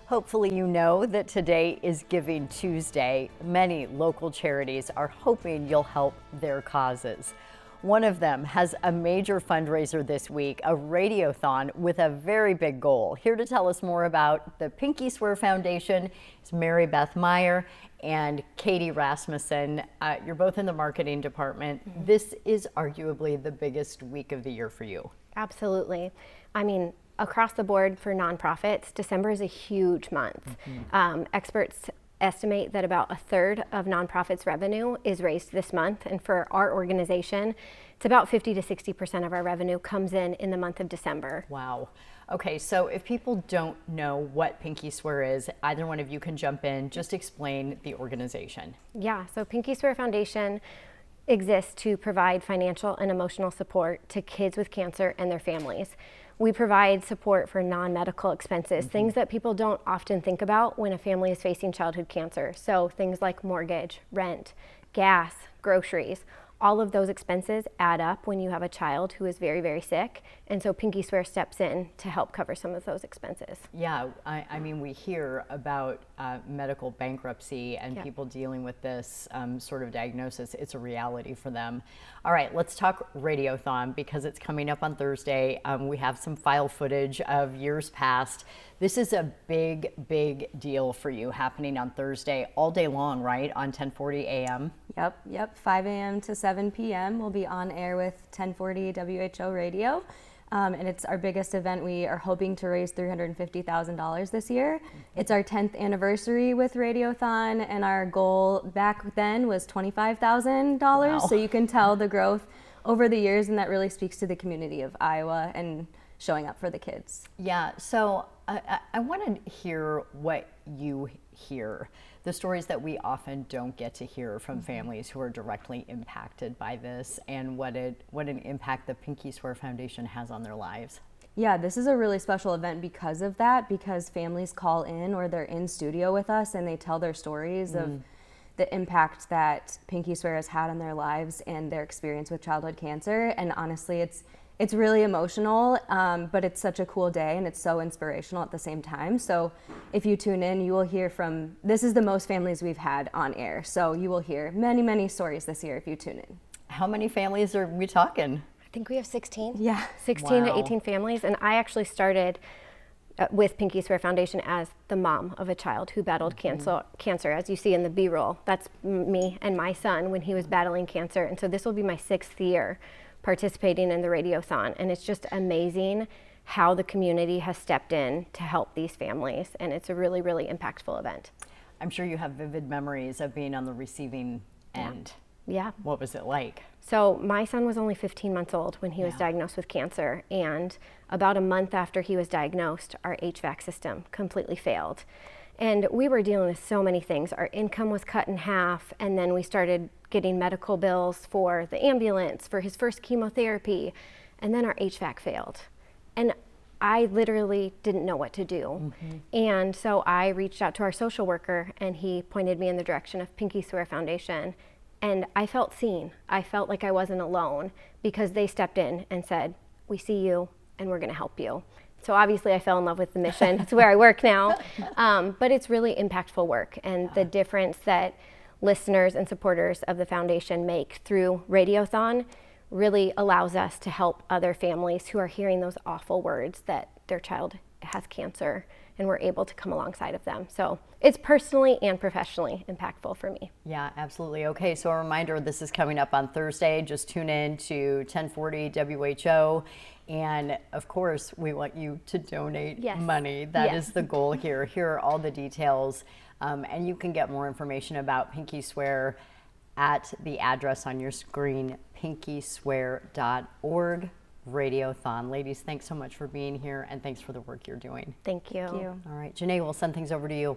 Hopefully you know that today is Giving Tuesday. Many local charities are hoping you'll help their causes. One of them has a major fundraiser this week, a radiothon with a very big goal. Here to tell us more about the Pinky Swear Foundation is Mary Beth Meyer and Katie Rasmussen. You're both in the marketing department. This is arguably the biggest week of the year for you. Absolutely. I mean, across the board for nonprofits, December is a huge month. Experts estimate that about a third of nonprofits' revenue is raised this month, and for our organization, it's about 50 to 60% of our revenue comes in the month of December. Wow. Okay, so if people don't know what Pinky Swear is, either one of you can jump in, just explain the organization. Yeah, so Pinky Swear Foundation exists to provide financial and emotional support to kids with cancer and their families. We provide support for non-medical expenses, things that people don't often think about when a family is facing childhood cancer. So things like mortgage, rent, gas, groceries, all of those expenses add up when you have a child who is very, very sick. And so Pinky Swear steps in to help cover some of those expenses. Yeah, I mean, we hear about medical bankruptcy and people dealing with this sort of diagnosis. It's a reality for them. All right, let's talk Radiothon because it's coming up on Thursday. We have some file footage of years past. This is a big, big deal for you happening on Thursday all day long, right? On 1040 a.m. Yep, 5 a.m. to 7 p.m. We'll be on air with 1040 WHO radio. And it's our biggest event. We are hoping to raise $350,000 this year. It's our 10th anniversary with Radiothon, and our goal back then was $25,000. Wow. So you can tell the growth over the years, and that really speaks to the community of Iowa and showing up for the kids. Yeah, so I want to hear what you hear, the stories that we often don't get to hear from families who are directly impacted by this, and what an impact the Pinky Swear Foundation has on their lives. Yeah, this is a really special event because of that, because families call in or they're in studio with us and they tell their stories of the impact that Pinky Swear has had on their lives and their experience with childhood cancer. And honestly, it's really emotional, but it's such a cool day and it's so inspirational at the same time. So if you tune in, you will hear from, this is the most families we've had on air. So you will hear many, many stories this year if you tune in. How many families are we talking? I think we have 16. Yeah. 16 Wow. to 18 families. And I actually started with Pinky Swear Foundation as the mom of a child who battled cancer. As you see in the B-roll, that's me and my son when he was battling cancer. And so this will be my 6th year participating in the Radiothon, and it's just amazing how the community has stepped in to help these families, and it's a really, really impactful event. I'm sure you have vivid memories of being on the receiving end. Yeah. What was it like? So my son was only 15 months old when he was diagnosed with cancer, and about a month after he was diagnosed, our HVAC system completely failed. And we were dealing with so many things. Our income was cut in half, and then we started getting medical bills for the ambulance, for his first chemotherapy, and then our HVAC failed. And I literally didn't know what to do. And so I reached out to our social worker, and he pointed me in the direction of Pinky Swear Foundation. And I felt seen. I felt like I wasn't alone because they stepped in and said, "We see you, and we're gonna help you." So obviously I fell in love with the mission. It's where I work now. But it's really impactful work, and the difference that listeners and supporters of the foundation make through Radiothon really allows us to help other families who are hearing those awful words that their child has cancer, and we're able to come alongside of them. So it's personally and professionally impactful for me. Yeah, absolutely. Okay, so a reminder, this is coming up on Thursday. Just tune in to 1040 WHO. And of course, we want you to donate money. That is the goal here. Here are all the details. And you can get more information about Pinky Swear at the address on your screen, pinkyswear.org. Radiothon. Ladies, thanks so much for being here, and thanks for the work you're doing. Thank you. Thank you. All right, Janae, we'll send things over to you.